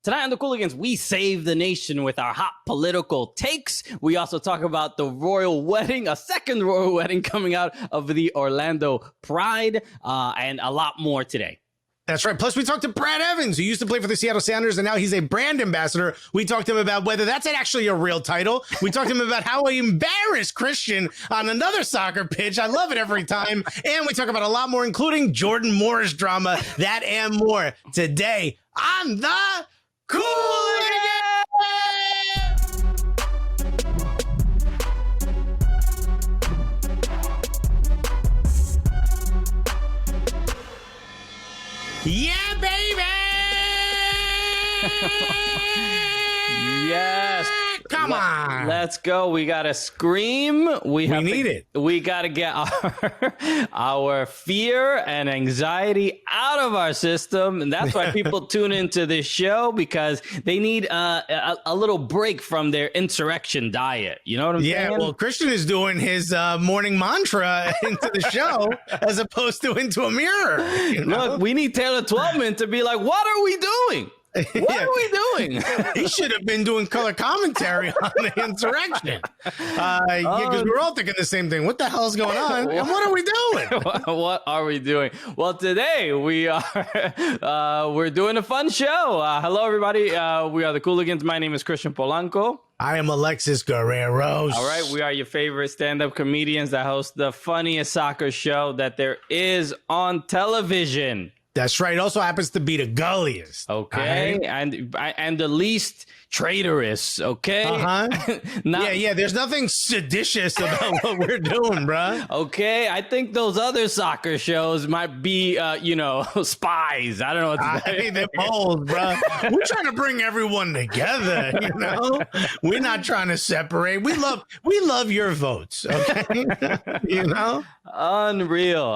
Tonight on the Cooligans, we save the nation with our hot political takes. We also talk about the royal wedding, a second royal wedding coming out of the Orlando Pride, and a lot more today. That's right. Plus, we talked to Brad Evans, who used to play for the Seattle Sounders, and now he's a brand ambassador. We talked to him about whether that's actually a real title. We talked to him about how he embarrassed Christian on another soccer pitch. I love it every time. And we talk about a lot more, including Jordan Moore's drama, that and more, today on the Cooligans! Yeah, baby! Yes. Come on. Let's go. We got to scream. We need it. We got to get our fear and anxiety out of our system. And that's why people tune into this show, because they need a little break from their insurrection diet. You know what I'm saying? Yeah, well, Christian is doing his morning mantra into the show as opposed to into a mirror. You know? Look, we need Taylor Twelman to be like, what are we doing? What are we doing? He should have been doing color commentary on the insurrection. Because we're all thinking the same thing. What the hell is going on? And what are we doing? What are we doing? Well, today we are we're doing a fun show. Hello, everybody. We are the Cooligans. My name is Christian Polanco. I am Alexis Guerrero. All right, we are your favorite stand-up comedians that host the funniest soccer show that there is on television. That's right. Also happens to be the gulliest. Okay, right? and the least traitorous. Okay. Yeah. There's nothing seditious about what we're doing, bruh. Okay, I think those other soccer shows might be, spies. I don't know what to say. Hey, they're bold, bruh. We're trying to bring everyone together. You know, we're not trying to separate. We love your votes. Okay, you know, unreal.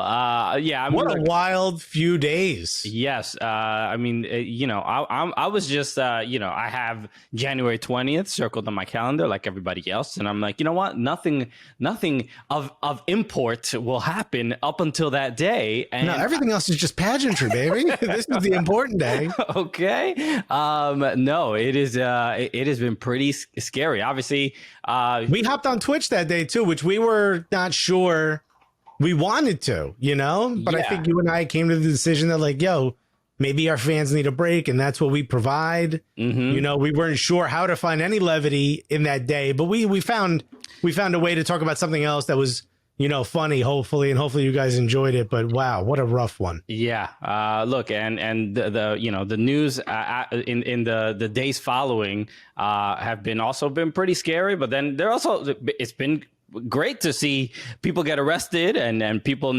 Yeah. I mean, what a wild few days. Yes. I mean, I was just, I have January 20th circled on my calendar like everybody else. And I'm like, you know what? Nothing of import will happen up until that day. And no, everything else is just pageantry, baby. This is the important day. Okay. No, it has been pretty scary. Obviously, we hopped on Twitch that day too, which we were not sure we wanted to, but I think you and I came to the decision that like, yo, maybe our fans need a break, and that's what we provide. Mm-hmm. We weren't sure how to find any levity in that day, but we found a way to talk about something else that was, funny, hopefully, and hopefully you guys enjoyed it. But wow, what a rough one. Yeah. Look, and the news in the days following have been pretty scary, but then it's been great to see people get arrested and people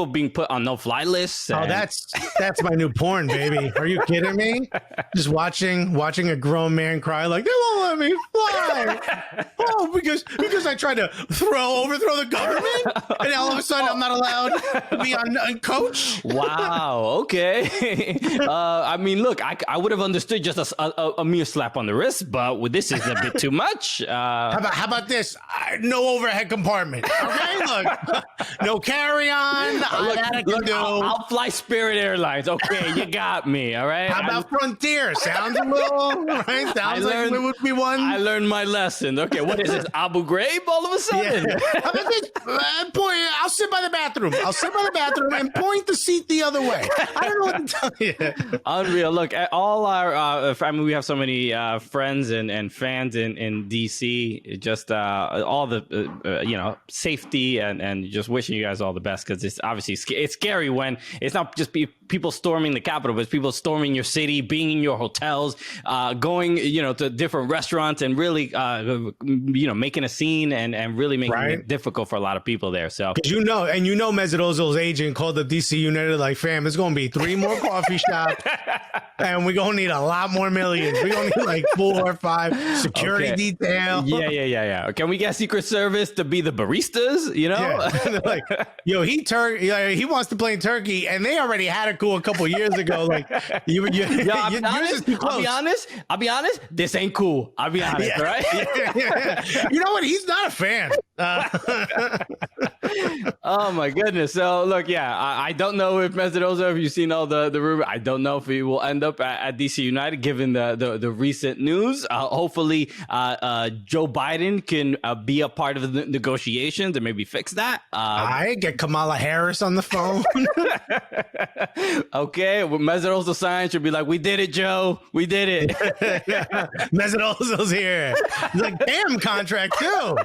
being put on no-fly lists. Oh, that's my new porn, baby. Are you kidding me? Just watching a grown man cry like, they won't let me fly. Oh, because I tried to overthrow the government, and all of a sudden I'm not allowed to be on coach. Wow. Okay. I mean, look, I would have understood just a mere slap on the wrist, but this is a bit too much. How about this? No overhead compartment. Okay, look, no carry-on. I'll fly Spirit Airlines. Okay, you got me. All right. How about Frontier? Sounds a little right. Sounds like it would be one. I learned my lesson. Okay, what is this? Abu Ghraib? All of a sudden. Yeah. How about this? I'll sit by the bathroom. And point the seat the other way. I don't know what to tell you. Unreal. Look, all our. We have so many friends and fans in DC. Just all the safety and just wishing you guys all the best, because it's obviously it's scary when it's not just people storming the Capitol, but it's people storming your city, being in your hotels, going to different restaurants and really making a scene and really making it difficult for a lot of people there. So Mesut Özil's agent called up DC United like, fam, there's gonna be 3 more coffee shops and we're gonna need a lot more millions. We're gonna need like 4 or 5 security detail. Yeah. Can we get Secret Service to be the baristas? Yeah. Like, yo, he wants to play in Turkey, and they already had a cool a couple years ago. Like, yours is too close. I'll be honest. This ain't cool. I'll be honest, right? Yeah. You know what? He's not a fan. Oh my goodness! So look, yeah, I don't know if Mesut Özil, if you've seen all the rumor, I don't know if he will end up at DC United given the recent news. Hopefully, Joe Biden can be a part of the negotiations and maybe fix that. I get Kamala Harris on the phone. Okay, when Mesut Özil signs, she'll be like, "We did it, Joe. We did it." Mesut Ozil's here. He's like, damn, contract too.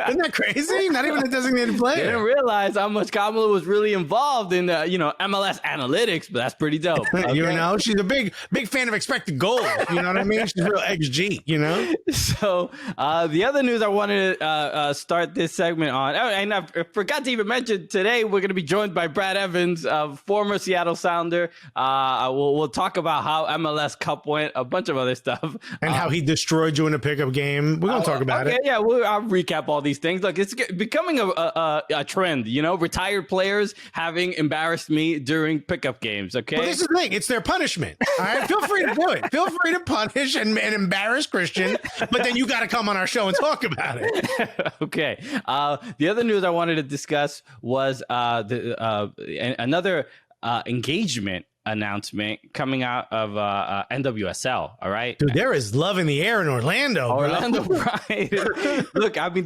Isn't that crazy? Not even a designated player. Didn't realize how much Kamala was really involved in MLS analytics, but that's pretty dope. Okay? You know, she's a big fan of expected goals. You know what I mean? She's real XG. You know. So the other news I wanted to start this segment on, and I forgot to even mention today we're going to be joined by Brad Evans, former Seattle Sounder. We'll talk about how MLS Cup went, a bunch of other stuff, and how he destroyed you in a pickup game. We're gonna talk about it. Yeah, I'll recap all these things. Look, it's becoming a trend. You know, retired players having embarrassed me during pickup games. Okay, well, this is the thing. It's their punishment. All right, feel free to do it. Feel free to punish and embarrass Christian, but then you got to come on our show and talk about it. Okay. The other news I wanted to discuss was another engagement announcement coming out of NWSL. All right, dude, there is love in the air in Orlando. Orlando Pride. Look, I mean,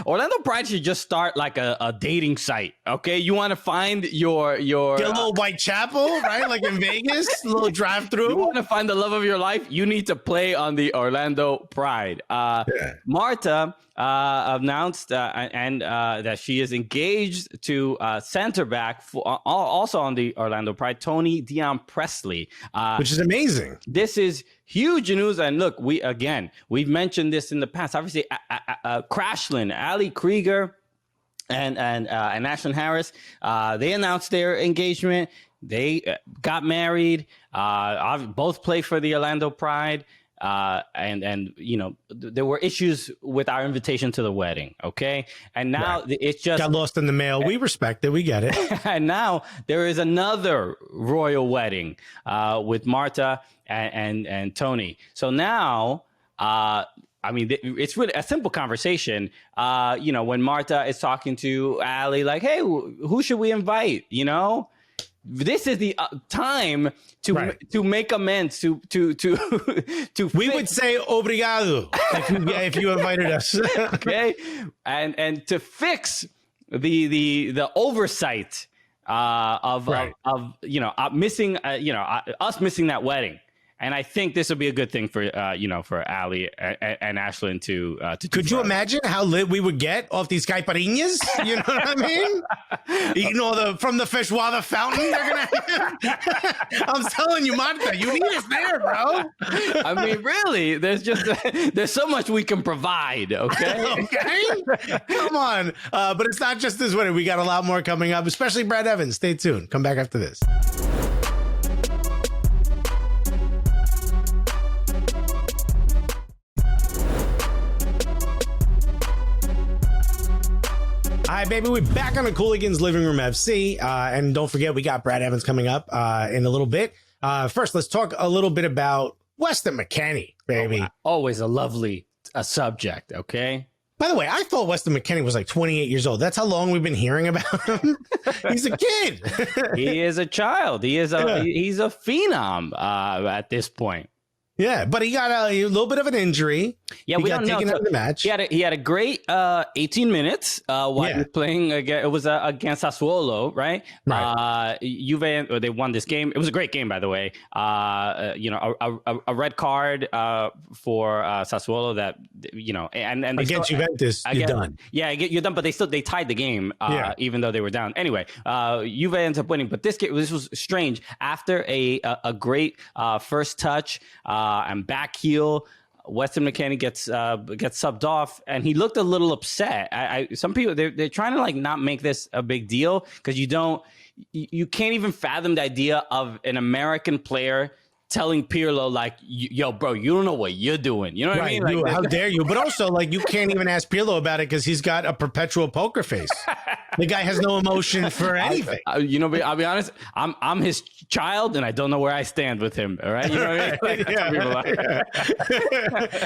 Orlando Pride should just start like a dating site. Okay, you want to find your get a little Whitechapel, right? Like in Vegas, a little drive-through. You want to find the love of your life? You need to play on the Orlando Pride. Marta announced that she is engaged to center back also on the Orlando Pride, Tony Dion Presley, which is amazing. This is huge news. And look, we've mentioned this in the past. Obviously, Crashland, Ali Krieger, and Ashlyn Harris, they announced their engagement. They got married. Both play for the Orlando Pride. And you know, there were issues with our invitation to the wedding. Okay. And now it's just got lost in the mail. We respect it. We get it. And now there is another royal wedding with Marta and Tony. So now, I mean, it's really a simple conversation. You know, when Marta is talking to Ali, like, hey, who should we invite? You know, this is the time to make amends. To we would say obrigado if you invited us. Okay, and to fix the oversight of you know, missing us missing that wedding. And I think this will be a good thing for for Ali and Ashlyn to Could you imagine how lit we would get off these caipirinhas? You know what I mean? Eating all from the feijoada fountain they're gonna have. I'm telling you, Marta, you need us there, bro. I mean, really, there's so much we can provide. Okay. Okay. Come on. But it's not just this wedding. We got a lot more coming up, especially Brad Evans. Stay tuned. Come back after this. All right, baby, we're back on the Cooligans Living Room FC. And don't forget, we got Brad Evans coming up in a little bit. First, let's talk a little bit about Weston McKennie, baby. Oh, always a lovely subject, okay? By the way, I thought Weston McKennie was like 28 years old. That's how long we've been hearing about him. He's a kid. He is a child. He's a phenom at this point. Yeah, but he got a little bit of an injury. Yeah, we don't know. Taken out of the match. He had a great 18 minutes while playing against. It was against Sassuolo, right? Juve. They won this game. It was a great game, by the way. You know, a red card for Sassuolo that and against Juventus, you're done. Yeah, you're done. But they tied the game, even though they were down. Anyway, Juve ends up winning. But this was strange. After a great first touch. And back heel, Weston McKennie gets subbed off, and he looked a little upset. Some people they're trying to like not make this a big deal because you can't even fathom the idea of an American player telling Pirlo like, yo, bro, you don't know what you're doing. You know what I mean? Like, how dare you? But also, like, you can't even ask Pirlo about it because he's got a perpetual poker face. The guy has no emotion for anything. You know, I'll be honest. I'm his child, and I don't know where I stand with him. All right, you know what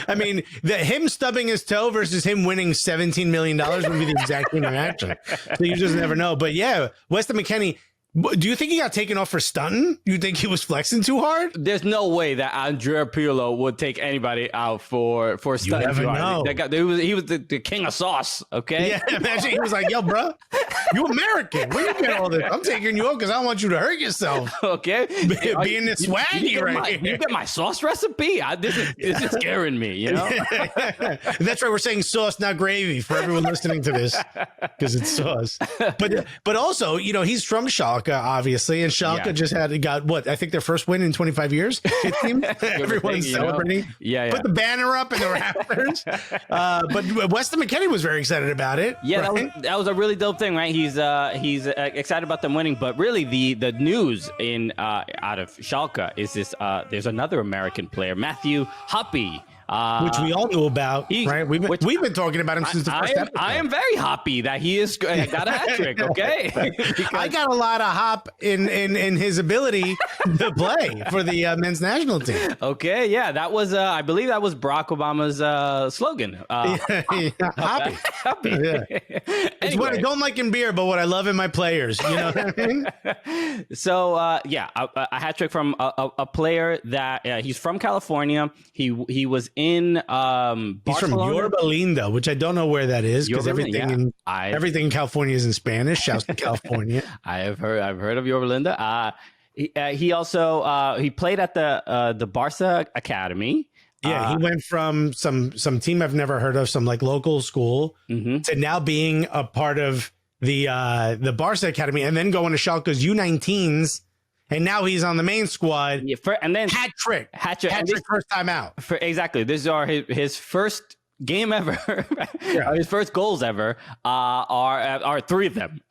I mean? I mean, him stubbing his toe versus him winning $17 million would be the exact same reaction. So you just never know. But yeah, Weston McKennie. Do you think he got taken off for stunting? You think he was flexing too hard? There's no way that Andrea Pirlo would take anybody out for stunting too hard. He was the king of sauce, okay? Yeah, imagine he was like, yo, bro, you American. Where you get all this? I'm taking you out because I don't want you to hurt yourself. Okay? Being this swaggy right here. You get my sauce recipe? This is scaring me, you know? That's right. We're saying sauce, not gravy for everyone listening to this because it's sauce. But also, you know, he's from Schalke. Obviously, and Schalke just got what I think their first win in 25 years. It seems everyone's celebrating. Yeah, put the banner up in the rafters. But Weston McKennie was very excited about it. Yeah, right? that was a really dope thing, right? He's excited about them winning, but really the news in out of Schalke is this: there's another American player, Matthew Hoppe. Which we all knew about, right? We've been talking about him since the first episode. I am very happy that he got a hat trick. Okay, I got a lot of hop in his ability to play for the men's national team. Okay, yeah, that was I believe that was Barack Obama's slogan. Hoppy. Yeah. It's what I don't like in beer, but what I love in my players. You know what I mean? So a hat trick from a player that he's from California. He was in Barcelona. He's from Yorba Linda, which I don't know where that is because everything in California is in Spanish. Shouts to California. I've heard of Yorba Linda. He also he played at the Barca Academy. Yeah, he went from some team I've never heard of, some like local school, to now being a part of the Barca Academy, and then going to Schalke's U19s. And now he's on the main squad. Yeah, and then hat trick first time out. Exactly. These are his first game ever. His first goals ever are three of them,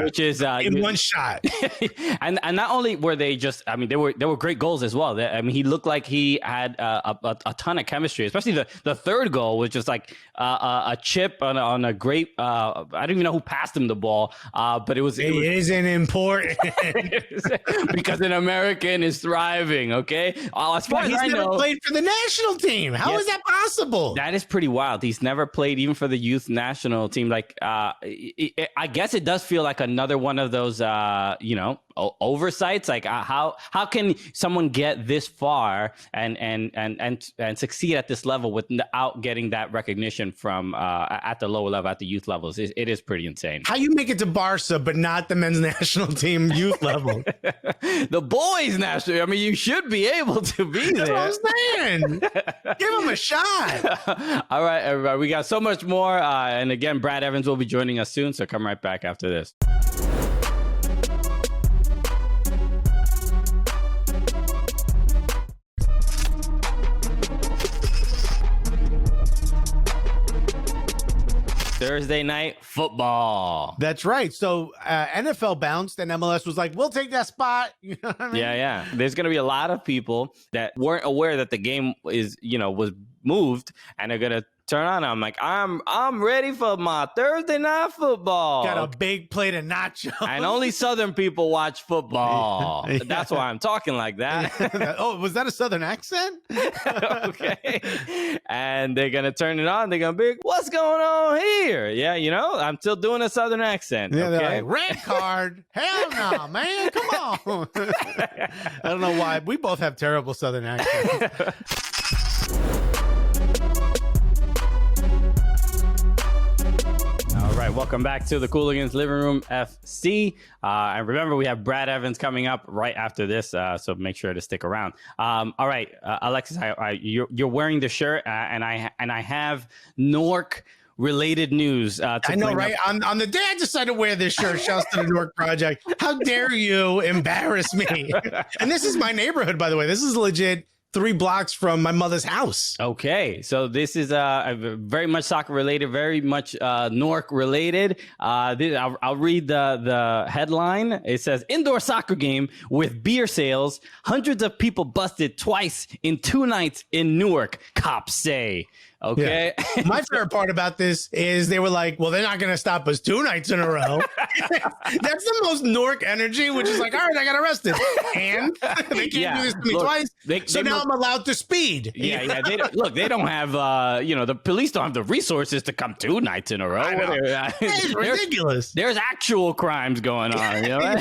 which is in one shot. and not only were they just, I mean, they were great goals as well. I mean, he looked like he had a ton of chemistry, especially the third goal was just like a chip on a great. I don't even know who passed him the ball, but it isn't important because an American is thriving. Okay, as far as I know, he's never played for the national team. How is that possible? That is pretty wild. He's never played even for the youth national team. Like, I guess it does feel like another one of those, oversights. Like, how can someone get this far and succeed at this level without getting that recognition from at the lower level, at the youth levels? It is pretty insane. How you make it to Barca but not the men's national team youth level? The boys national. I mean, you should be able to be there. That's what I'm saying. Give him a shot. All right, everybody. We got so much more. And again, Brad Evans will be joining us soon. So come right back after this. Thursday night football. That's right. So NFL bounced and MLS was like, we'll take that spot. You know what I mean? Yeah. There's going to be a lot of people that weren't aware that the game was moved and are going to turn on. I'm like, I'm ready for my Thursday night football. Got a big plate of nachos. And only Southern people watch football. Yeah. That's why I'm talking like that. Oh, was that a Southern accent? Okay. And they're going to turn it on. They're going to be, what's going on here? Yeah, I'm still doing a Southern accent. Yeah, okay? Like, red card. Hell no, man. Come on. I don't know why. We both have terrible Southern accents. All right, welcome back to the Cooligans Living Room FC. And remember, we have Brad Evans coming up right after this, so make sure to stick around. All right, Alexis, you're wearing the shirt, and I have Nork related news. I know, right? On the day I decided to wear this shirt, shouts to the Nork Project. How dare you embarrass me? And this is my neighborhood, by the way. This is legit 3 blocks from my mother's house. Okay, so this is very much soccer related, very much Nork related. I'll read the headline. It says, indoor soccer game with beer sales. Hundreds of people busted twice in 2 nights in Newark, cops say. Okay. Yeah. My favorite part about this is they were like, well, they're not going to stop us 2 nights in a row. That's the most Newark energy, which is like, all right, I got arrested. And they can't do this to me twice. So now I'm allowed to speed. Yeah. They don't have, the police don't have the resources to come 2 nights in a row. It's ridiculous. There's actual crimes going on. You know? No.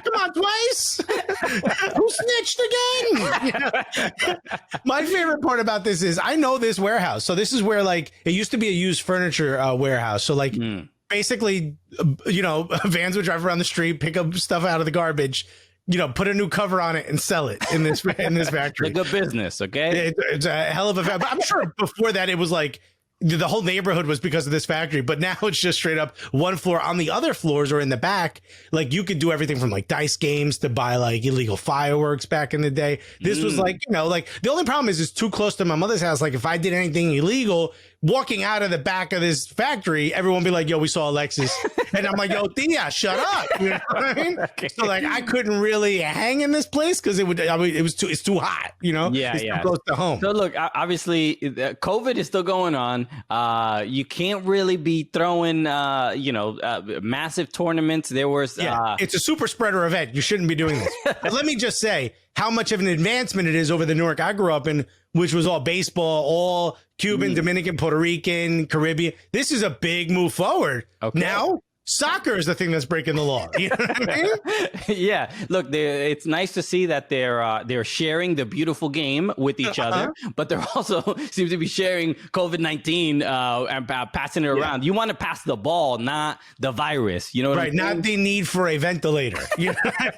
Come on, twice. Who snitched again? My favorite part about this is I know this warehouse. So this is where like it used to be a used furniture warehouse. So like basically, vans would drive around the street, pick up stuff out of the garbage, put a new cover on it and sell it in this factory. It's a good business, okay? It's a hell of a factory. I'm sure before that it was like the whole neighborhood was because of this factory, but now it's just straight up one floor. On the other floors or in the back, like you could do everything from like dice games to buy like illegal fireworks back in the day. This was like, like the only problem is it's too close to my mother's house. Like if I did anything illegal, walking out of the back of this factory, everyone would be like, yo, we saw Alexis. And I'm like, yo, Thea, shut up. You know what I mean? Okay. So like I couldn't really hang in this place because it's too hot, It's too close to home. So look, obviously COVID is still going on. You can't really be throwing massive tournaments. There was it's a super spreader event. You shouldn't be doing this. But let me just say how much of an advancement it is over the Newark I grew up in, which was all baseball, all Cuban, Dominican, Puerto Rican, Caribbean. This is a big move forward. Okay. Now, soccer is the thing that's breaking the law. You know what I mean? Yeah. Look, it's nice to see that they're sharing the beautiful game with each other, but they're also seem to be sharing COVID-19 and passing it around. You want to pass the ball, not the virus. You know what I mean? Not the need for a ventilator. You know what I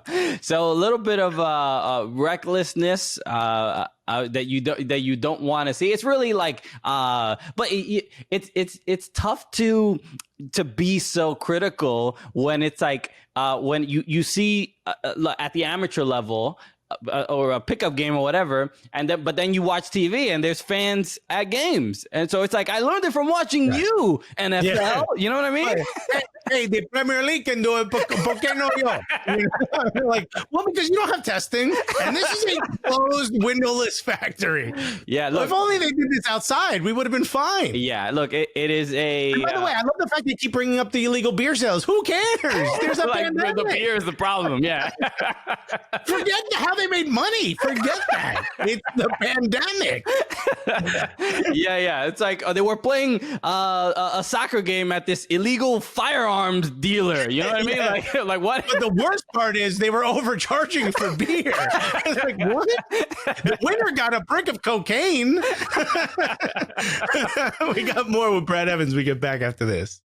mean? So a little bit of recklessness. That you don't want to see. It's really like, but it's tough to be so critical when it's like when you see at the amateur level. Or a pickup game or whatever, but then you watch TV and there's fans at games, and so it's like I learned it from watching you, NFL. Yeah. You know what I mean? Hey, the Premier League can do it. ¿Por qué no yo? Like, well, because you don't have testing, and this is a closed, windowless factory. Yeah, look, if only they did this outside, we would have been fine. Yeah, look, it is a. And by the way, I love the fact they keep bringing up the illegal beer sales. Who cares? There's a pandemic. The beer is the problem. Yeah. Forget how they made money. Forget that. It's the pandemic. Yeah. It's like they were playing a soccer game at this illegal firearms dealer. You know what I mean? Like what? But the worst part is they were overcharging for beer. I was like, what? The winner got a brick of cocaine. We got more with Brad Evans. We get back after this.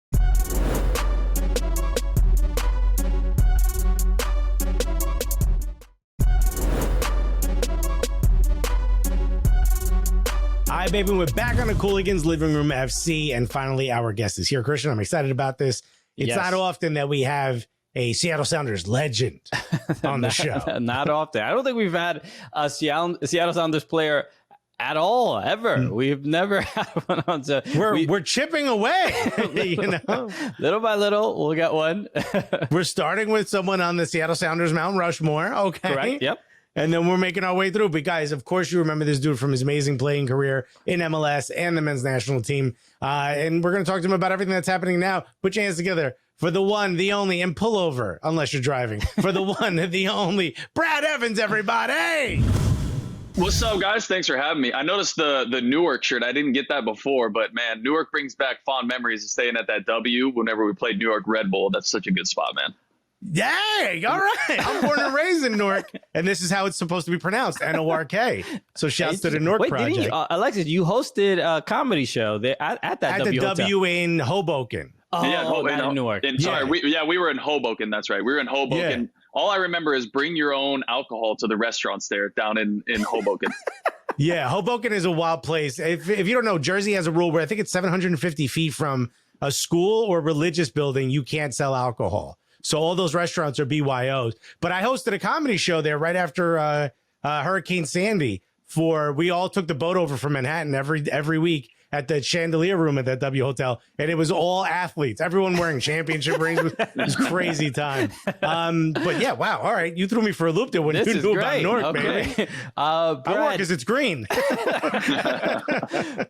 Hi, baby. We're back on the Cooligans Living Room FC, and finally, our guest is here. Christian, I'm excited about this. It's not often that we have a Seattle Sounders legend on the show. Not often. I don't think we've had a Seattle Sounders player at all, ever. We've never had one on. So we're chipping away, little by little, we'll get one. We're starting with someone on the Seattle Sounders Mount Rushmore. Okay. Correct. Yep. And then we're making our way through. But guys, of course, you remember this dude from his amazing playing career in MLS and the men's national team. And we're going to talk to him about everything that's happening now. Put your hands together for the one, the only, and pull over, unless you're driving, for the one, the only, Brad Evans, everybody. What's up, guys? Thanks for having me. I noticed the Newark shirt. I didn't get that before, but man, Newark brings back fond memories of staying at that W whenever we played New York Red Bull. That's such a good spot, man. Yay! All right. I'm born and raised in Newark, and this is how it's supposed to be pronounced, N-O-R-K. So shouts to the Newark Project. Didn't you, Alexis, you hosted a comedy show there at that at W the hotel. W in Hoboken. Oh, yeah, not in Newark. Sorry, we were in Hoboken. That's right. We were in Hoboken. Yeah. All I remember is bring your own alcohol to the restaurants there down in Hoboken. Yeah, Hoboken is a wild place. If you don't know, Jersey has a rule where I think it's 750 feet from a school or religious building, you can't sell alcohol. So all those restaurants are BYOs. But I hosted a comedy show there right after Hurricane Sandy. We all took the boat over from Manhattan every week. at the chandelier room at that W Hotel, and it was all athletes, everyone wearing championship rings. It was crazy time. But yeah, wow. All right, you threw me for a loop there when you knew about Newark, man. I work because it's green.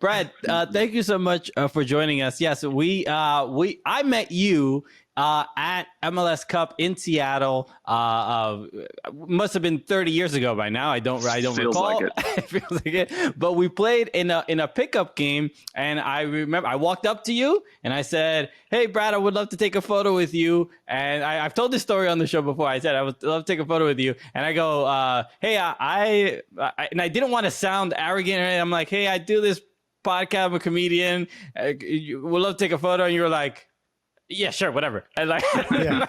Brad, thank you so much for joining us. Yes, I met you at MLS Cup in Seattle. Must have been 30 years ago by now. I don't recall. Like It feels like it. But we played in a pickup game, and I remember I walked up to you and I said, "Hey, Brad, I would love to take a photo with you." And I've told this story on the show before. I said I would love to take a photo with you, and I go, "Hey, and I didn't want to sound arrogant. I'm like, hey, I do this podcast. I'm a comedian. Would love to take a photo." And you were like, "Yeah, sure, whatever." And like, yeah.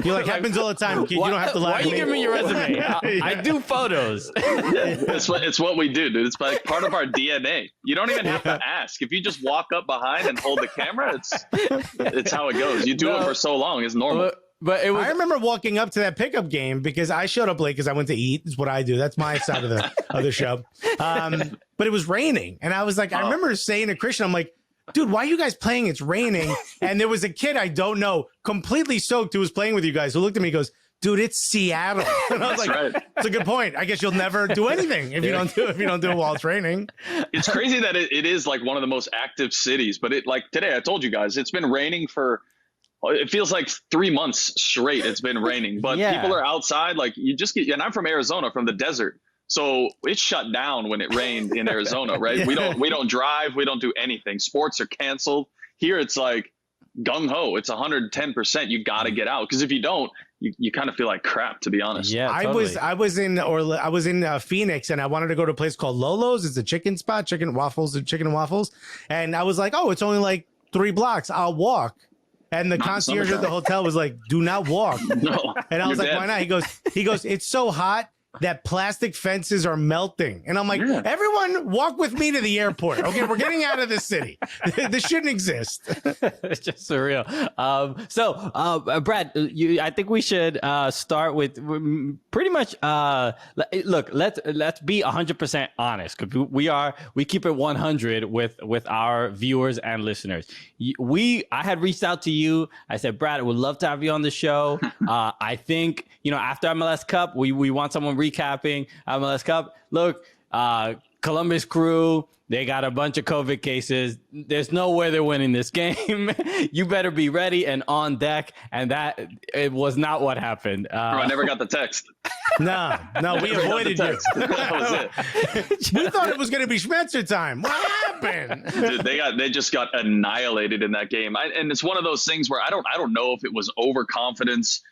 You're like, happens all the time, kid. You don't have to lie. Why are you giving me your resume? I do photos. It's what we do, dude. It's like part of our DNA. You don't even have to ask. If you just walk up behind and hold the camera, it's how it goes. You do it for so long. It's normal. But it was. I remember walking up to that pickup game because I showed up late because I went to eat. Is what I do. That's my side of the show. But it was raining, and I was like, I remember saying to Christian, I'm like, "Dude, why are you guys playing? It's raining." And there was a kid I don't know, completely soaked, who was playing with you guys, who looked at me and goes, "Dude, it's Seattle." And I was like, right. "That's a good point. I guess you'll never do anything if you don't do it while it's raining." It's crazy that it is like one of the most active cities, but like today, I told you guys, it's been raining for. It feels like 3 months straight. It's been raining, but people are outside. Like you just get, and I'm from Arizona, from the desert. So it's shut down when it rained in Arizona, right? We don't drive. We don't do anything. Sports are canceled. Here it's like gung ho. It's 110%. You got to get out, because if you don't, you kind of feel like crap, to be honest. Yeah, totally. I was in Phoenix, and I wanted to go to a place called Lolo's. It's a chicken spot, chicken and waffles, and I was like, "Oh, it's only like 3 blocks. I'll walk." And the concierge at the hotel was like, "Do not walk." No, and I was like, dead. "Why not?" He goes, "It's so hot that plastic fences are melting." And I'm like, "Everyone walk with me to the airport. Okay, we're getting out of this city. This shouldn't exist." It's just surreal. Brad, I think we should start with pretty much. Look, let's be 100% honest, because we keep it 100 with our viewers and listeners. I had reached out to you. I said, "Brad, I would love to have you on the show." I think after MLS Cup, we want someone recapping MLS Cup. Look, Columbus Crew, they got a bunch of COVID cases. There's no way they're winning this game. You better be ready and on deck. And it was not what happened. Bro, I never got the text. No, we avoided you. That was it. We thought it was going to be Schmetzer time. What happened? Dude, they just got annihilated in that game. And it's one of those things where I don't know if it was overconfidence.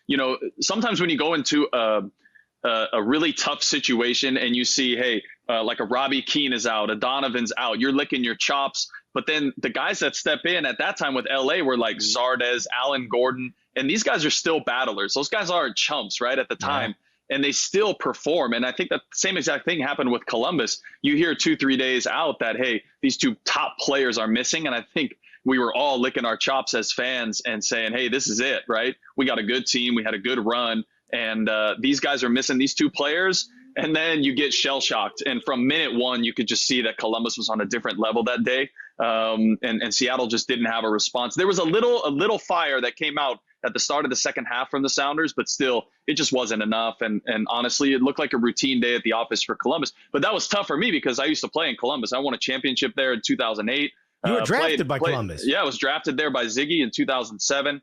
Sometimes when you go into a really tough situation and you see, hey, like a Robbie Keane is out, a Donovan's out, you're licking your chops. But then the guys that step in at that time with LA were like Zardes, Alan Gordon, and these guys are still battlers. Those guys aren't chumps, right, at the time. And they still perform. And I think that same exact thing happened with Columbus. You hear 2-3 days out that, hey, these 2 top players are missing. And I think we were all licking our chops as fans and saying, hey, this is it, right? We got a good team. We had a good run. And these guys are missing these 2 players. And then you get shell shocked. And from minute 1, you could just see that Columbus was on a different level that day. And Seattle just didn't have a response. There was a little fire that came out at the start of the second half from the Sounders, but still, it just wasn't enough. And honestly, it looked like a routine day at the office for Columbus. But that was tough for me because I used to play in Columbus. I won a championship there in 2008. You were drafted by Columbus. Yeah, I was drafted there by Ziggy in 2007.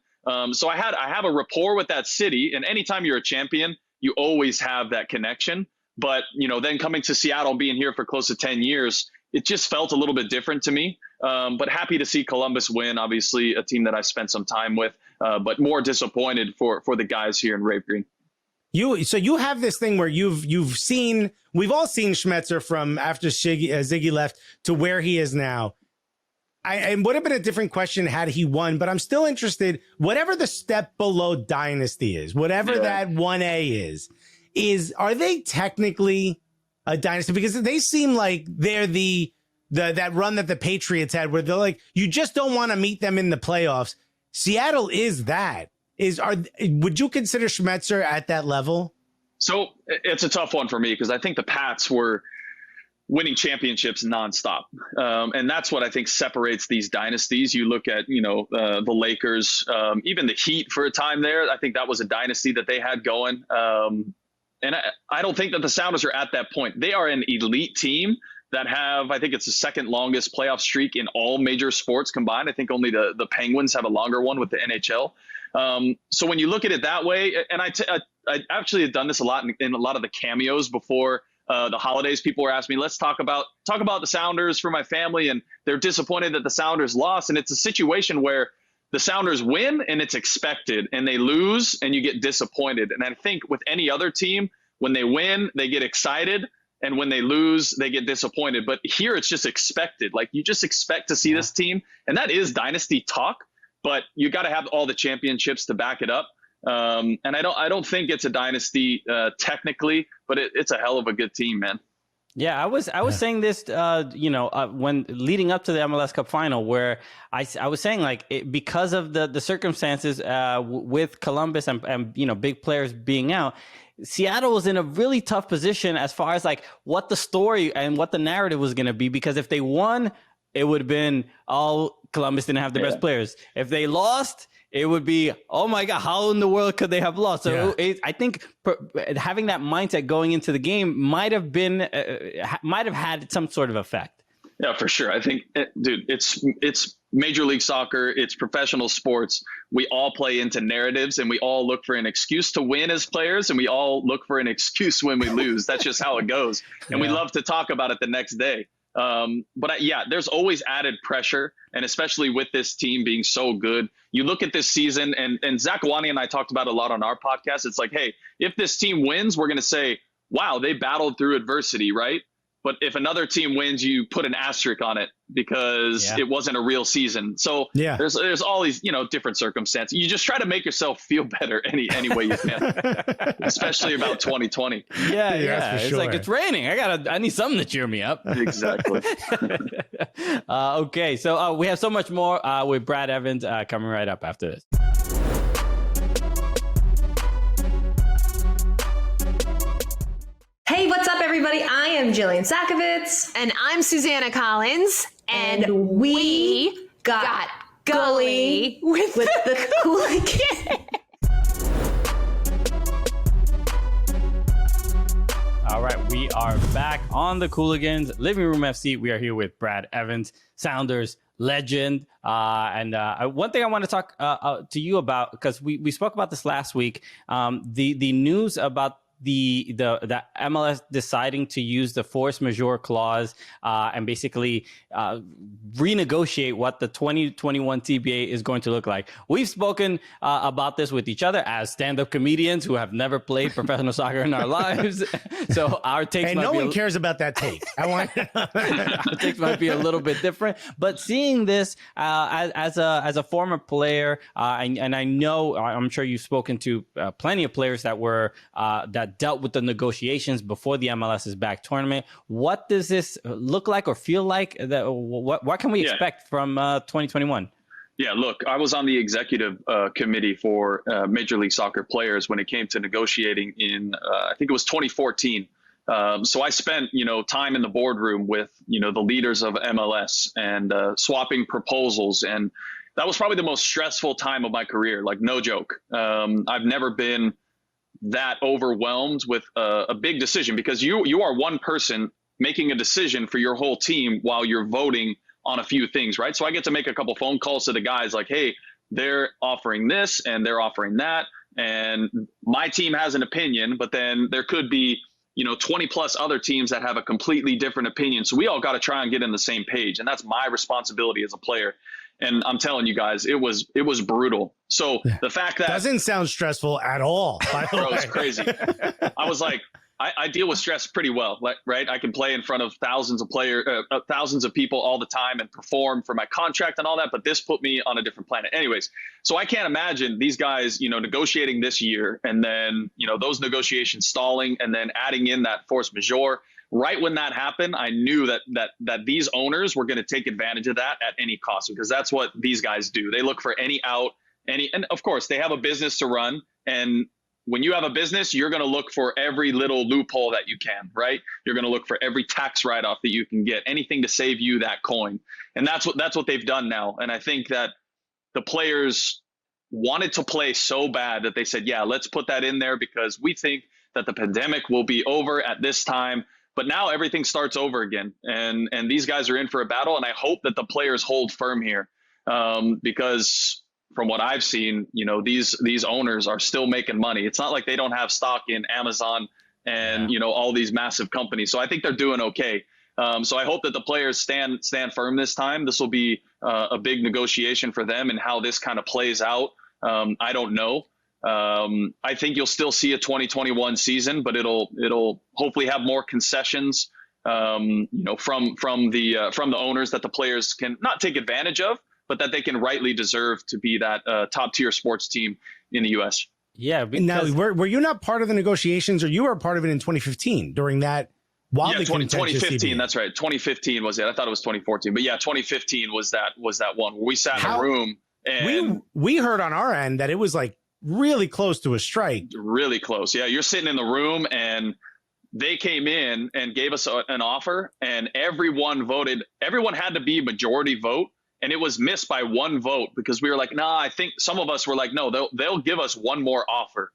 So I have a rapport with that city. And anytime you're a champion, you always have that connection. But, then coming to Seattle, being here for close to 10 years, it just felt a little bit different to me. But happy to see Columbus win, obviously a team that I spent some time with, but more disappointed for the guys here in Rave Green. So you have this thing where we've all seen Schmetzer from after Ziggy left to where he is now. It would have been a different question had he won, but I'm still interested, whatever the step below dynasty is, whatever that 1A is, are they technically a dynasty? Because they seem like they're that run that the Patriots had where they're like, you just don't want to meet them in the playoffs. Seattle is that. Would you consider Schmetzer at that level? So it's a tough one for me because I think the Pats were winning championships nonstop. And that's what I think separates these dynasties. You look at, the Lakers, even the Heat for a time there. I think that was a dynasty that they had going. And I don't think that the Sounders are at that point. They are an elite team that have, I think it's the second longest playoff streak in all major sports combined. I think only the Penguins have a longer one with the NHL. So when you look at it that way, and I actually had done this a lot in a lot of the cameos before the holidays. People were asking me, let's talk about the Sounders for my family, and they're disappointed that the Sounders lost. And it's a situation where the Sounders win and it's expected, and they lose and you get disappointed. And I think with any other team, when they win, they get excited, and when they lose, they get disappointed. But here it's just expected. Like, you just expect to see this team, and that is dynasty talk, but you got to have all the championships to back it up. And I don't think it's a dynasty technically, but it's a hell of a good team, man. Yeah, I was saying this, when leading up to the MLS Cup final, where I was saying, like, because of the circumstances with Columbus and big players being out, Seattle was in a really tough position as far as like what the story and what the narrative was going to be, because if they won, it would have been, Columbus didn't have the best players. If they lost, it would be, oh my God, how in the world could they have lost? So I think having that mindset going into the game might have had some sort of effect. Yeah, for sure. I think, dude, it's Major League Soccer. It's professional sports. We all play into narratives, and we all look for an excuse to win as players, and we all look for an excuse when we lose. That's just how it goes. And we love to talk about it the next day. But there's always added pressure, and especially with this team being so good. You look at this season, and Zach Awani and I talked about it a lot on our podcast. It's like, hey, if this team wins, we're going to say, wow, they battled through adversity, right? But if another team wins, you put an asterisk on it because it wasn't a real season. So there's all these, different circumstances. You just try to make yourself feel better any way you can, especially about 2020. Yeah. It's like, it's raining. I need something to cheer me up. Exactly. Okay. So we have so much more with Brad Evans coming right up after this. Hey, what's up, everybody? I am Jillian Sakovitz. And I'm Susanna Collins. And we got gully with the Cooligans. All right, we are back on the Cooligans Living Room FC. We are here with Brad Evans, Sounders legend. And one thing I want to talk to you about, because we spoke about this last week, the news about the MLS deciding to use the force majeure clause and basically renegotiate what the 2021 TBA is going to look like. We've spoken about this with each other as stand-up comedians who have never played professional soccer in our lives. So our takes and no one cares about that take. Our takes might be a little bit different, but seeing this as a former player, and I know, I'm sure you've spoken to plenty of players that were that dealt with the negotiations before the MLS's back tournament. What does this look like or feel like? What can we expect from 2021? Yeah, look, I was on the executive committee for Major League Soccer players when it came to negotiating in, I think it was 2014. So I spent, time in the boardroom with, the leaders of MLS and swapping proposals. And that was probably the most stressful time of my career, like no joke. I've never been that overwhelmed with a big decision, because you are one person making a decision for your whole team while you're voting on a few things, right? So I get to make a couple phone calls to the guys like, hey, they're offering this and they're offering that, and my team has an opinion, but then there could be 20 plus other teams that have a completely different opinion. So we all got to try and get in the same page, and that's my responsibility as a player. And I'm telling you guys, it was brutal. So the fact that doesn't sound stressful at all. By the way. Bro, it's crazy. I was like, I deal with stress pretty well, right? I can play in front of thousands of people all the time and perform for my contract and all that. But this put me on a different planet. Anyways, so I can't imagine these guys, negotiating this year, and then, those negotiations stalling, and then adding in that force majeure. Right when that happened, I knew that these owners were going to take advantage of that at any cost, because that's what these guys do. They look for any out, and of course they have a business to run, and when you have a business, you're going to look for every little loophole that you can, right? You're going to look for every tax write-off that you can get, anything to save you that coin. And that's what they've done now. And I think that the players wanted to play so bad that they said, yeah, let's put that in there because we think that the pandemic will be over at this time. But now everything starts over again. And these guys are in for a battle. And I hope that the players hold firm here because from what I've seen, these owners are still making money. It's not like they don't have stock in Amazon and, all these massive companies. So I think they're doing okay. So I hope that the players stand firm this time. This will be a big negotiation for them, and how this kind of plays out. I don't know. I think you'll still see a 2021 season, but it'll hopefully have more concessions, from the owners that the players can not take advantage of, but that they can rightly deserve to be that top tier sports team in the U.S. Yeah. Now, were you not part of the negotiations, or you were part of it in 2015 during that? 2015. That's right. 2015 was it. I thought it was 2014, but yeah, 2015 was that one where we sat in a room and we heard on our end that it was like really close to a strike. Really close. Yeah. You're sitting in the room and they came in and gave us an offer, and everyone voted. Everyone had to be majority vote. And it was missed by one vote because we were like, nah, I think some of us were like, no, they'll give us one more offer.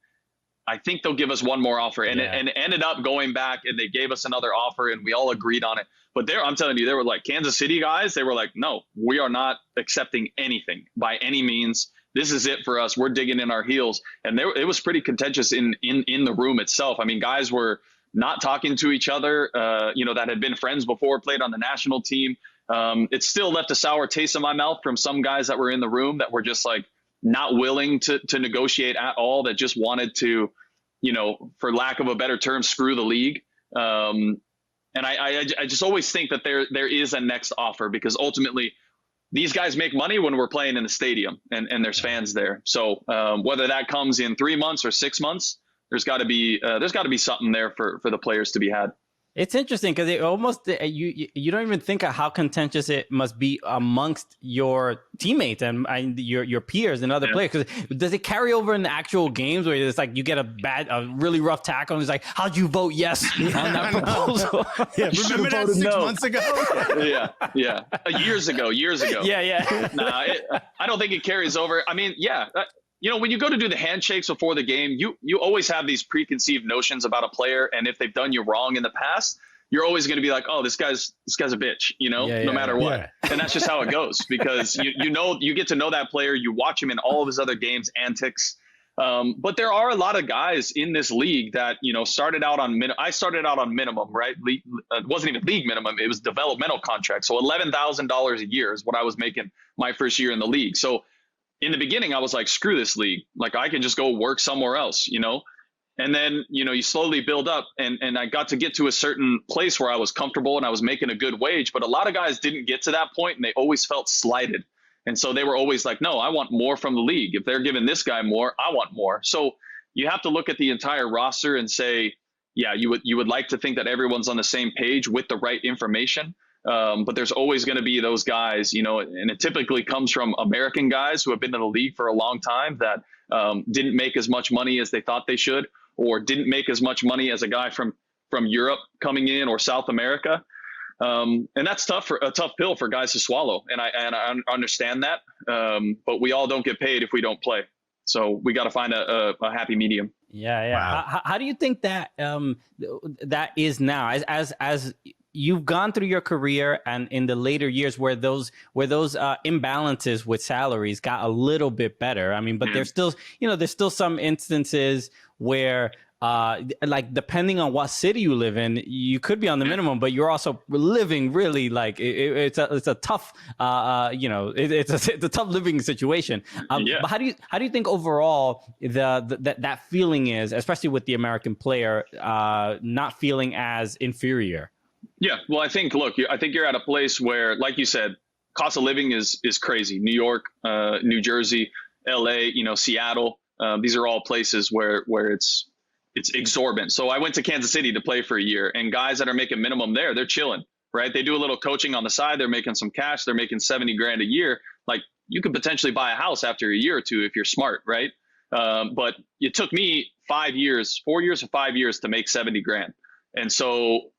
I think they'll give us one more offer. And it ended up going back, and they gave us another offer, and we all agreed on it. But I'm telling you, they were like Kansas City guys. They were like, no, we are not accepting anything by any means. This is it for us. We're digging in our heels. And it was pretty contentious in the room itself. I mean, guys were not talking to each other, that had been friends before, played on the national team. It still left a sour taste in my mouth from some guys that were in the room that were just like not willing to negotiate at all, that just wanted to, for lack of a better term, screw the league. And I just always think that there is a next offer, because ultimately these guys make money when we're playing in the stadium and there's fans there. So whether that comes in 3 months or 6 months, there's got to be something there for the players to be had. It's interesting because it almost you don't even think of how contentious it must be amongst your teammates and your peers and other players. Because does it carry over in the actual games where it's like you get a really rough tackle and it's like, how'd you vote yes on that proposal? Remember that 6 months ago? yeah, years ago. Yeah. Nah, I don't think it carries over. I mean, when you go to do the handshakes before the game, you always have these preconceived notions about a player, and if they've done you wrong in the past, you're always going to be like, oh, this guy's a bitch, no matter what. Yeah. And that's just how it goes, because you get to know that player, you watch him in all of his other games, antics. But there are a lot of guys in this league that started out on I started out on minimum, right? It wasn't even league minimum; it was developmental contract. So $11,000 a year is what I was making my first year in the league. So in the beginning, I was like, screw this league. Like, I can just go work somewhere else, And then, you slowly build up, and I got to a certain place where I was comfortable and I was making a good wage. But a lot of guys didn't get to that point, and they always felt slighted. And so they were always like, no, I want more from the league. If they're giving this guy more, I want more. So you have to look at the entire roster and say, yeah, you would like to think that everyone's on the same page with the right information. But there's always going to be those guys, and it typically comes from American guys who have been in the league for a long time that didn't make as much money as they thought they should, or didn't make as much money as a guy from Europe coming in, or South America. And that's a tough pill for guys to swallow. And I understand that. But we all don't get paid if we don't play. So we got to find a happy medium. Yeah. Wow. How do you think that that is now as you've gone through your career and in the later years where those imbalances with salaries got a little bit better? I mean, but there's still some instances where like depending on what city you live in, you could be on the minimum, but you're also living really like it's a tough it's a tough living situation. But how do you think overall that feeling is, especially with the American player not feeling as inferior? Yeah, well, I think you're at a place where, like you said, cost of living is crazy. New York, New Jersey, LA, Seattle. These are all places where it's exorbitant. So I went to Kansas City to play for a year, and guys that are making minimum there, they're chilling, right? They do a little coaching on the side. They're making some cash. They're making $70,000 a year. Like, you could potentially buy a house after a year or two if you're smart, right? But it took me 4 years or 5 years to make 70 grand. And so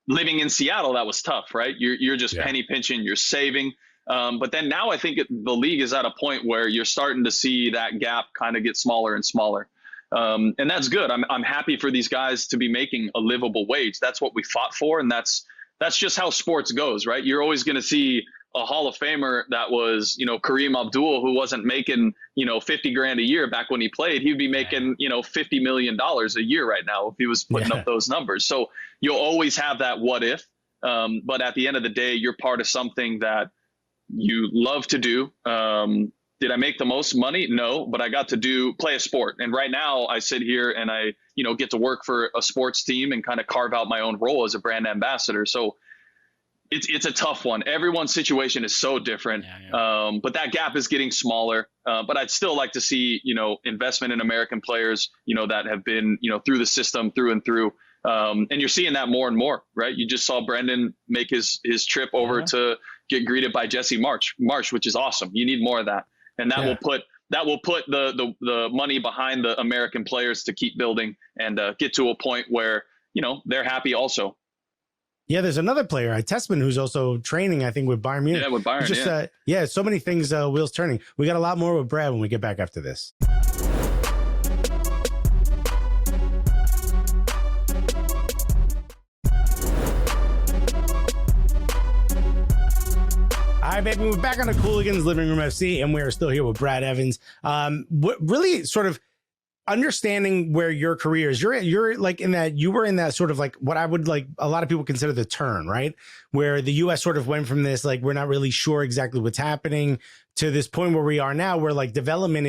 living in Seattle, that was tough, right? You're just penny pinching, you're saving. But then now I think the league is at a point where you're starting to see that gap kind of get smaller and smaller. And that's good. I'm happy for these guys to be making a livable wage. That's what we fought for. And that's just how sports goes, right? You're always going to see a Hall of Famer that was, Kareem Abdul, who wasn't making, 50 grand a year back when he played. He'd be making, $50 million a year right now if he was putting up those numbers. So you'll always have that what if. But at the end of the day, you're part of something that you love to do. Did I make the most money? No, but I got to play a sport. And right now I sit here and I, get to work for a sports team and kind of carve out my own role as a brand ambassador. So it's a tough one. Everyone's situation is so different. But that gap is getting smaller. But I'd still like to see, investment in American players, that have been, through the system through and through. And you're seeing that more and more, right? You just saw Brendan make his trip over to get greeted by Jesse Marsh, which is awesome. You need more of that. And that will put the money behind the American players to keep building and get to a point where, they're happy also. Yeah, there's another player, Tessman, who's also training, I think, with Bayern Munich. Yeah, with Bayern, so many things, wheels turning. We got a lot more with Brad when we get back after this. All right, baby, we're back on the Cooligans Living Room FC, and we're still here with Brad Evans. Really sort of understanding where your career is. You're like you were in that sort of like what I would like a lot of people consider the turn, right? Where the US sort of went from this, like, we're not really sure exactly what's happening, to this point where we are now, where like development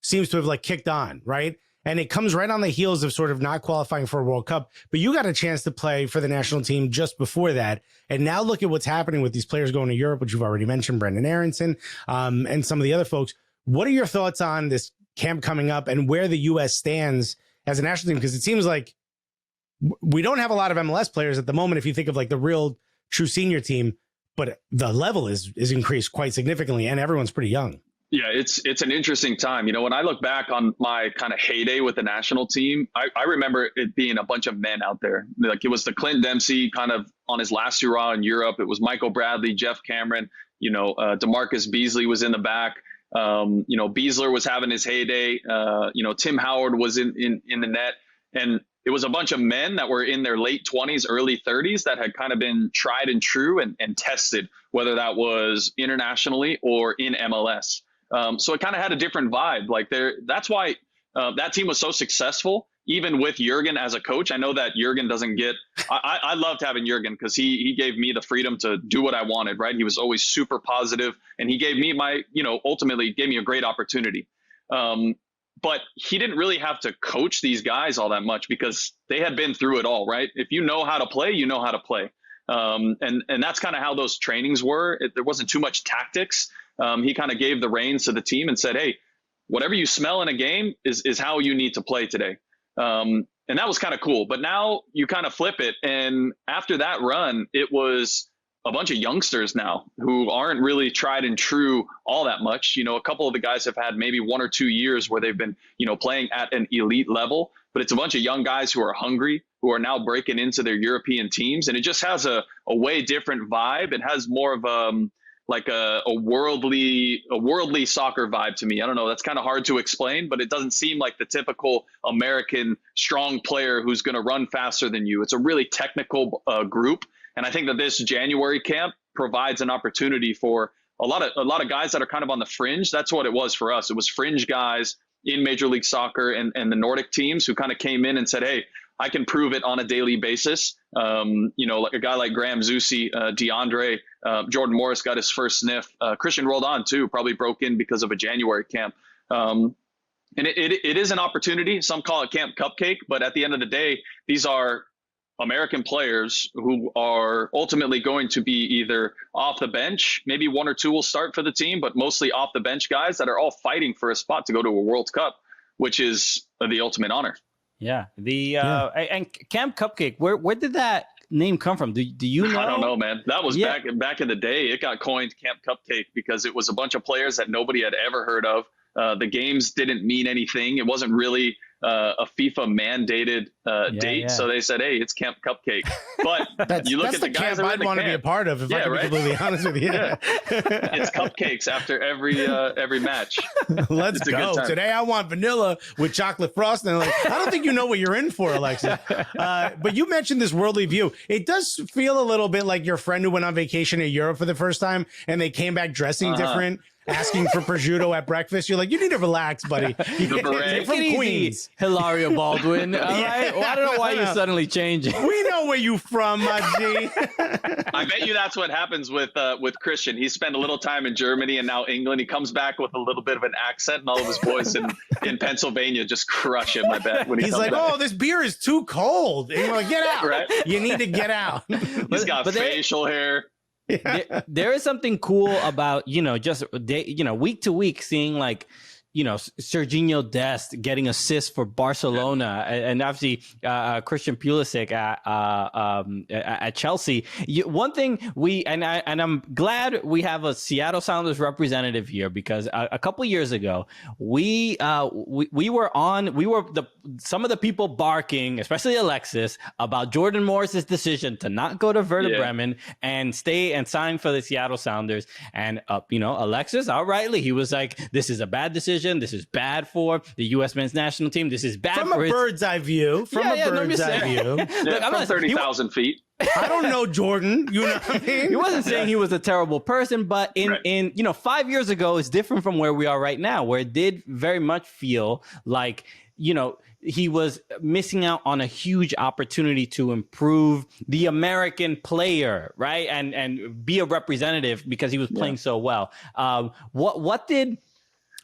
seems to have like kicked on, right? And it comes right on the heels of sort of not qualifying for a World Cup, but you got a chance to play for the national team just before that. And now look at what's happening with these players going to Europe, which you've already mentioned, Brendan Aronson, and some of the other folks. What are your thoughts on this camp coming up and where the U.S. stands as a national team? Because it seems like we don't have a lot of MLS players at the moment, if you think of like the real true senior team, but the level is increased quite significantly and everyone's pretty young. Yeah, it's an interesting time. When I look back on my kind of heyday with the national team, I remember it being a bunch of men out there. Like, it was the Clint Dempsey kind of on his last hurrah in Europe. It was Michael Bradley, Jeff Cameron, DeMarcus Beasley was in the back. Beasler was having his heyday. Tim Howard was in the net. And it was a bunch of men that were in their late 20s, early 30s that had kind of been tried and true and tested, whether that was internationally or in MLS. So it kind of had a different vibe. Like, that's why that team was so successful, even with Jurgen as a coach. I know that Jurgen doesn't get, I loved having Jurgen because he gave me the freedom to do what I wanted, right? He was always super positive, and he gave me ultimately gave me a great opportunity. But he didn't really have to coach these guys all that much because they had been through it all, right? If you know how to play, you know how to play. And that's kind of how those trainings were. There wasn't too much tactics. He kind of gave the reins to the team and said, hey, whatever you smell in a game is how you need to play today. And that was kind of cool. But now you kind of flip it. And after that run, it was a bunch of youngsters now who aren't really tried and true all that much. A couple of the guys have had maybe 1 or 2 years where they've been, playing at an elite level. But it's a bunch of young guys who are hungry, who are now breaking into their European teams. And it just has a way different vibe. It has more of a worldly soccer vibe to me. I don't know. That's kind of hard to explain, but it doesn't seem like the typical American strong player who's going to run faster than you. It's a really technical group. And I think that this January camp provides an opportunity for a lot of guys that are kind of on the fringe. That's what it was for us. It was fringe guys in Major League Soccer and the Nordic teams who kind of came in and said, hey, I can prove it on a daily basis. Like a guy like Graham Zusi, DeAndre, Jordan Morris got his first sniff. Christian Roldan too, probably broke in because of a January camp. And it is an opportunity. Some call it Camp Cupcake, but at the end of the day, these are American players who are ultimately going to be either off the bench, maybe 1 or 2 will start for the team, but mostly off the bench guys that are all fighting for a spot to go to a World Cup, which is the ultimate honor. Yeah. And Camp Cupcake, where did that name come from? Do you know? I don't know, man. That was back in the day. It got coined Camp Cupcake because it was a bunch of players that nobody had ever heard of. The games didn't mean anything. It wasn't really a FIFA mandated date. Yeah. So they said, hey, it's Camp Cupcake. But you look at the guys that I'd want to be a part of, if I can be completely honest with you. Yeah. It's cupcakes after every match. Let's go. Today I want vanilla with chocolate frosting. Like, I don't think you know what you're in for, Alexis. But you mentioned this worldly view. It does feel a little bit like your friend who went on vacation in Europe for the first time and they came back dressing different, asking for prosciutto at breakfast. You're like, you need to relax, buddy. You're from Queens. Hilario Baldwin. All right? Well, I don't know why you're suddenly changing. We know where you from, my G. I bet you that's what happens with Christian. He spent a little time in Germany and now England. He comes back with a little bit of an accent, and all of his boys in Pennsylvania just crush him, I bet. When he's like, back. Oh, this beer is too cold. And you're like, get out. Right? You need to get out. He's got facial hair. Yeah. There is something cool about, just week to week seeing like, Serginho Dest getting assists for Barcelona, and obviously Christian Pulisic at Chelsea. One thing I'm glad we have a Seattle Sounders representative here, because a couple years ago we were some of the people barking, especially Alexis, about Jordan Morris's decision to not go to Werder Bremen and stay and sign for the Seattle Sounders. And Alexis, outrightly, he was like, "This is a bad decision. This is bad for the U.S. men's national team. This is bad from a bird's eye view. From a bird's eye view. From 30,000 feet. I don't know Jordan. You know what I mean? He wasn't saying he was a terrible person, but in 5 years ago is different from where we are right now, where it did very much feel like, he was missing out on a huge opportunity to improve the American player, right? And be a representative because he was playing so well. What did...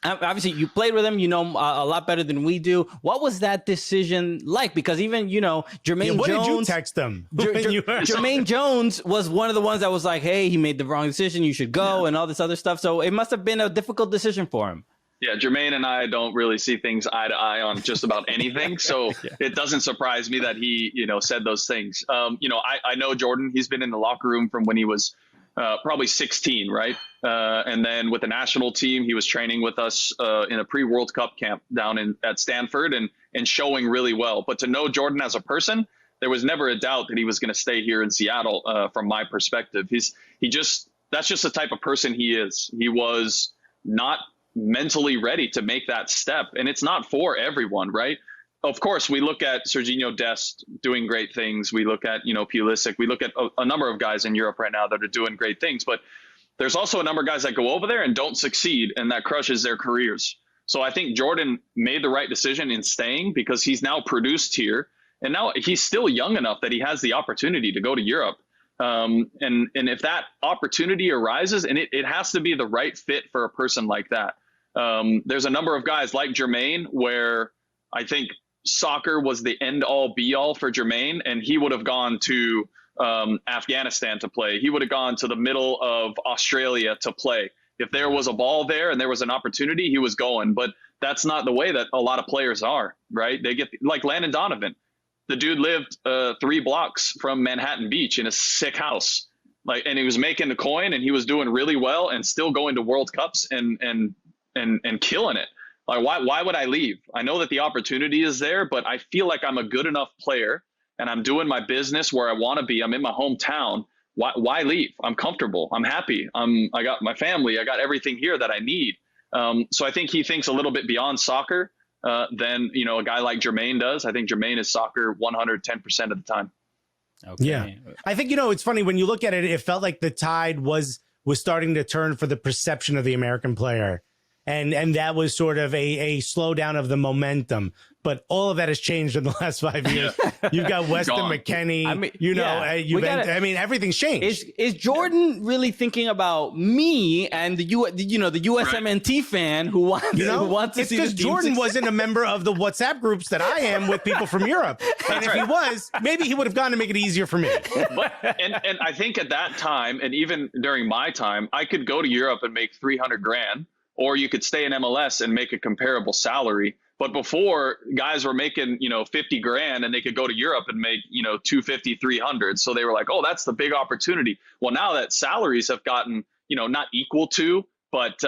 Obviously, you played with him, a lot better than we do. What was that decision like? Because even, Jermaine Jones... What did you text him? Jermaine Jones was one of the ones that was like, hey, he made the wrong decision, you should go, and all this other stuff. So it must have been a difficult decision for him. Yeah, Jermaine and I don't really see things eye to eye on just about anything. So it doesn't surprise me that he, said those things. I know Jordan. He's been in the locker room from when he was probably 16, right? And then with the national team, he was training with us in a pre-World Cup camp down at Stanford and showing really well. But to know Jordan as a person, there was never a doubt that he was going to stay here in Seattle. From my perspective, that's just the type of person he is. He was not mentally ready to make that step, and it's not for everyone, right? Of course, we look at Serginho Dest doing great things. We look at, Pulisic. We look at a number of guys in Europe right now that are doing great things. But there's also a number of guys that go over there and don't succeed, and that crushes their careers. So I think Jordan made the right decision in staying because he's now produced here. And now he's still young enough that he has the opportunity to go to Europe. And if that opportunity arises, and it has to be the right fit for a person like that. There's a number of guys like Jermaine where I think soccer was the end all be all for Jermaine, and he would have gone to Afghanistan to play. He would have gone to the middle of Australia to play. If there was a ball there and there was an opportunity, he was going. But that's not the way that a lot of players are, right? They get like Landon Donovan. The dude lived 3 blocks from Manhattan Beach in a sick house, and he was making the coin, and he was doing really well, and still going to World Cups and killing it. Like, why would I leave? I know that the opportunity is there, but I feel like I'm a good enough player and I'm doing my business where I want to be. I'm in my hometown. Why leave? I'm comfortable. I'm happy. I got my family. I got everything here that I need. So I think he thinks a little bit beyond soccer than, a guy like Jermaine does. I think Jermaine is soccer 110% of the time. Okay. Yeah. I think, it's funny when you look at it, it felt like the tide was starting to turn for the perception of the American player. And that was sort of a slowdown of the momentum. But all of that has changed in the last 5 years. You've got Weston McKennie, everything's changed. Is Jordan really thinking about me and the USMNT fan who wants to see because Jordan wasn't a member of the WhatsApp groups that I am with people from Europe. And if he was, maybe he would have gone to make it easier for me. And I think at that time, and even during my time, I could go to Europe and make $300,000. Or you could stay in MLS and make a comparable salary. But before, guys were making, $50,000 and they could go to Europe and make, $250,000, $300,000. So they were like, oh, that's the big opportunity. Well, now that salaries have gotten, not equal to, but,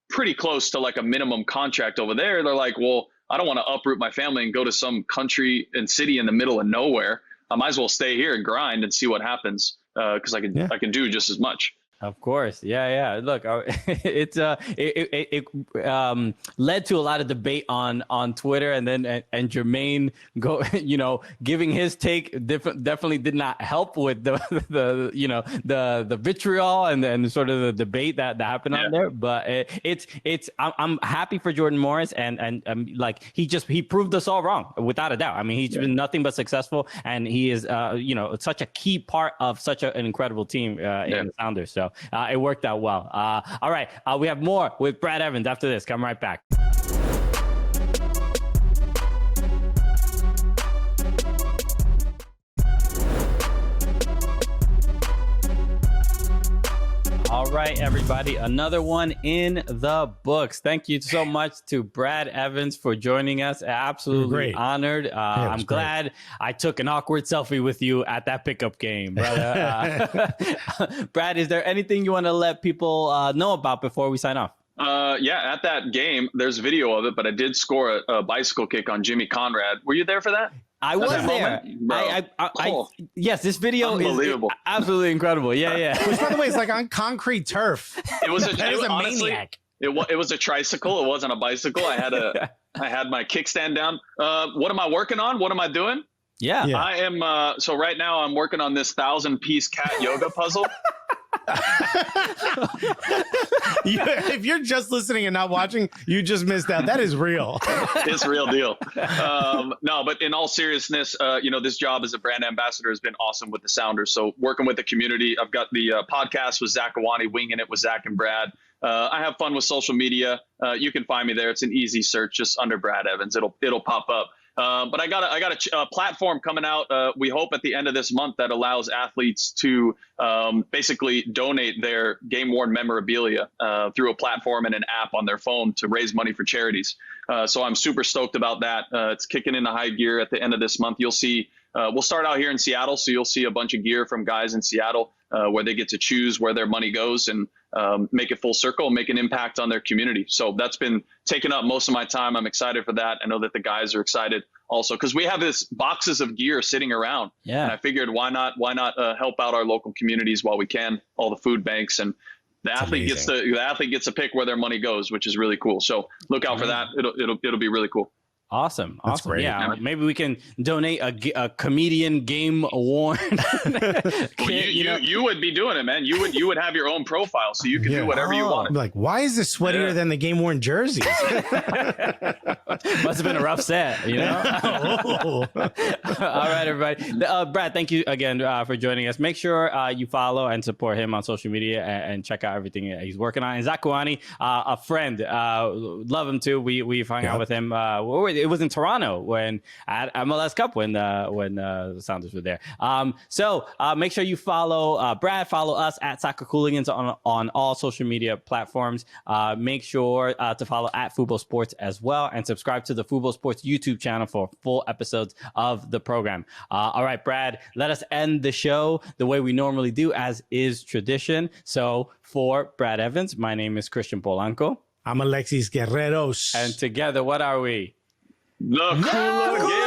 pretty close to like a minimum contract over there. They're like, well, I don't want to uproot my family and go to some country and city in the middle of nowhere. I might as well stay here and grind and see what happens, because I can do just as much. Of course. Yeah. Look, it led to a lot of debate on Twitter, and Jermaine giving his take definitely did not help with the vitriol and sort of the debate that happened on there. But I'm happy for Jordan Morris, and like he proved us all wrong without a doubt. I mean, he's been nothing but successful, and he is such a key part of such an incredible team in the Sounders. So it worked out well. All right. We have more with Brad Evans after this. Come right back. All right, everybody. Another one in the books. Thank you so much to Brad Evans for joining us. Absolutely honored. I'm glad I took an awkward selfie with you at that pickup game, brother. Brad, is there anything you want to let people know about before we sign off? At that game, there's video of it, but I did score a bicycle kick on Jimmy Conrad. Were you there for that? I was there. Yes, this video is absolutely incredible. Yeah. Which, by the way, is like on concrete turf. It was honestly, maniac. It was a tricycle. It wasn't a bicycle. I had my kickstand down. What am I working on? What am I doing? Yeah. I am. So right now I'm working on this 1,000-piece cat yoga puzzle. If you're just listening and not watching, you just missed out. That is real. It's a real deal. No, but in all seriousness, this job as a brand ambassador has been awesome with the Sounders. So working with the community, I've got the podcast with Zach Awani, Winging It with Zach and Brad. I have fun with social media. You can find me there. It's an easy search, just under Brad Evans. It'll pop up. But I got a platform coming out. We hope at the end of this month that allows athletes to basically donate their game-worn memorabilia through a platform and an app on their phone to raise money for charities. So I'm super stoked about that. It's kicking into high gear at the end of this month. You'll see. We'll start out here in Seattle, so you'll see a bunch of gear from guys in Seattle where they get to choose where their money goes and make it full circle and make an impact on their community. So that's been taking up most of my time. I'm excited for that. I know that the guys are excited also because we have this boxes of gear sitting around. Yeah. And I figured why not help out our local communities while we can, all the food banks, and the athlete gets to pick where their money goes, which is really cool. So look out for that. It'll be really cool. Awesome. Great. Yeah. Maybe we can donate a comedian game worn. You would be doing it, man. You would have your own profile, so you can do whatever you want. Like, why is this sweatier than the game worn jerseys? Must have been a rough set, All right, everybody. Brad, thank you again for joining us. Make sure you follow and support him on social media and check out everything he's working on. And Zach Awani, a friend, love him too. We've hung out with him. It was in Toronto at MLS Cup when the Sounders were there. So make sure you follow Brad. Follow us at Soccer Cooligans on all social media platforms. Make sure to follow at Fubo Sports as well, and subscribe to the Fubo Sports YouTube channel for full episodes of the program. All right, Brad, let us end the show the way we normally do, as is tradition. So for Brad Evans, my name is Christian Polanco. I'm Alexis Guerreros. And together, what are we? The Cooligans.